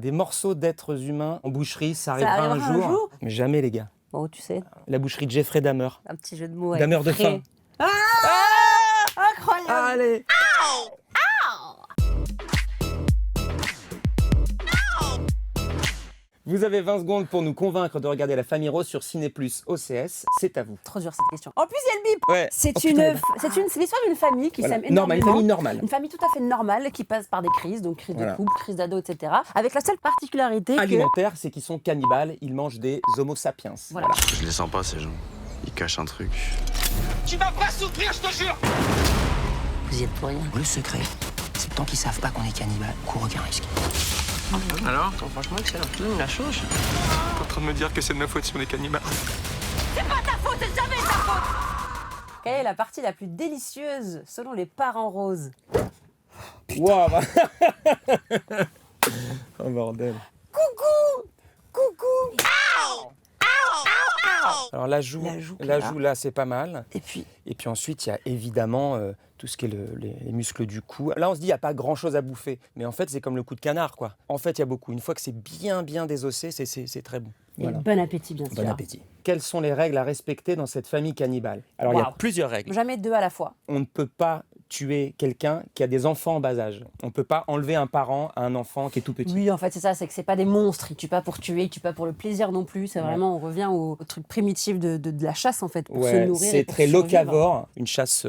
Des morceaux d'êtres humains en boucherie, ça arrivera, arrivera un jour. Mais jamais, les gars. Bon, tu sais, La boucherie de Jeffrey Dahmer. un petit jeu de mots. avec Dahmer de frais. faim. Incroyable. Allez. Vous avez 20 secondes pour nous convaincre de regarder La Famille Rose sur Ciné+ OCS. C'est à vous. Trop dur cette question. En plus, il y a le bip. Ouais. C'est Oh, putain, c'est l'histoire d'une famille qui Voilà. s'aime Normal, énormément. une famille normale. Une famille tout à fait normale qui passe par des crises, donc crise Voilà. de couple, crise d'ado, etc. Avec la seule particularité que... Alimentaire, c'est qu'ils sont cannibales, ils mangent des homo sapiens. Voilà. Je les sens pas, ces gens. Ils cachent un truc. Tu vas pas souffrir, je te jure. Vous y êtes pour rien. Le secret, c'est que tant qu'ils savent pas qu'on est cannibale, on court aucun risque. Alors Franchement, excellent. La chose. T'es en train de me dire que c'est de ma faute si on est cannibales. Quelle est la partie la plus délicieuse selon les parents roses? Waouh. Oh bordel. Coucou. Alors la joue, là, c'est pas mal. Et puis, Et puis ensuite, il y a évidemment tout ce qui est les muscles du cou. Là, on se dit, il n'y a pas grand-chose à bouffer. Mais en fait, c'est comme le coup de canard, quoi. En fait, il y a beaucoup. Une fois que c'est bien désossé, c'est très bon. et bon appétit, bien sûr. Bon appétit. Quelles sont les règles à respecter dans cette famille cannibale? Alors, il y a Waouh. plusieurs règles. Jamais deux à la fois. On ne peut pas tuer quelqu'un qui a des enfants en bas âge. On ne peut pas enlever un parent à un enfant qui est tout petit. Oui, en fait, c'est ça, c'est que c'est pas des monstres. Ils tuent pas pour tuer, ils tuent pas pour le plaisir non plus. C'est vraiment, on revient au truc primitif de la chasse, en fait, pour se Ouais, nourrir. et c'est pour très survivre. locavore, une chasse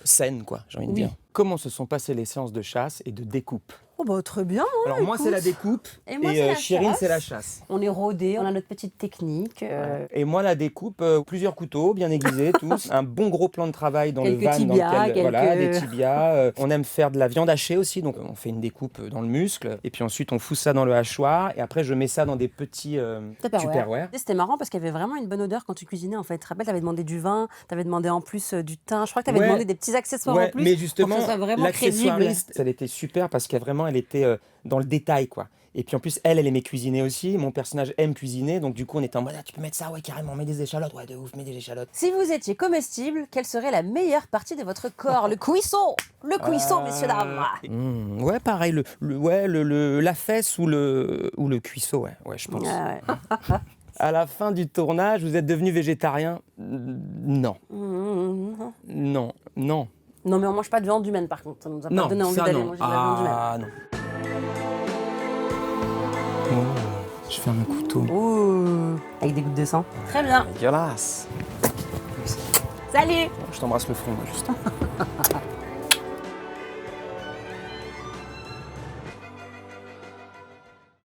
saine, quoi, j'ai envie de Oui. dire. Comment se sont passées les séances de chasse et de découpe? Oh bah très bien. Alors moi, c'est la découpe Et moi, c'est la Chirine, chasse. c'est la chasse. On est rodés, on a notre petite technique. Et moi, la découpe, plusieurs couteaux bien aiguisés, tous. Un bon gros plan de travail dans Quelques le van tibias, dans lequel, voilà, quelques- des tibias. On aime faire de la viande hachée aussi, donc on fait une découpe dans le muscle. Et puis ensuite, on fout ça dans le hachoir. Et après, je mets ça dans des petits Tupperware. C'était marrant parce qu'il y avait vraiment une bonne odeur quand tu cuisinais en fait. Tu te rappelles, t'avais demandé du vin, t'avais demandé en plus du thym. Je crois que t'avais Ouais. demandé des petits accessoires en Ouais, plus. mais pour justement, que ça soit vraiment crédible. l'accessoiriste, elle était super parce qu'elle vraiment, elle était dans le détail, quoi. Et puis en plus, elle aimait cuisiner aussi. Mon personnage aime cuisiner, donc du coup, on était en mode, ah, tu peux mettre ça, ouais, carrément, mets des échalotes, ouais, de ouf, mets des échalotes. Si vous étiez comestible, quelle serait la meilleure partie de votre corps? Le cuisson. Le cuisson, messieurs dames. Ouais, pareil, la fesse ou le cuisseau, ouais, je pense. Ah ouais. À la fin du tournage, vous êtes devenu végétarien? Non, non. Non, mais on mange pas de viande humaine par contre. Ça nous a pas donné envie ça, d'aller non. manger de la viande humaine. Ah non. Oh, je ferme un couteau. Ouh, avec des gouttes de sang. Très bien. Dégueulasse. Salut. Je t'embrasse le front, moi, juste.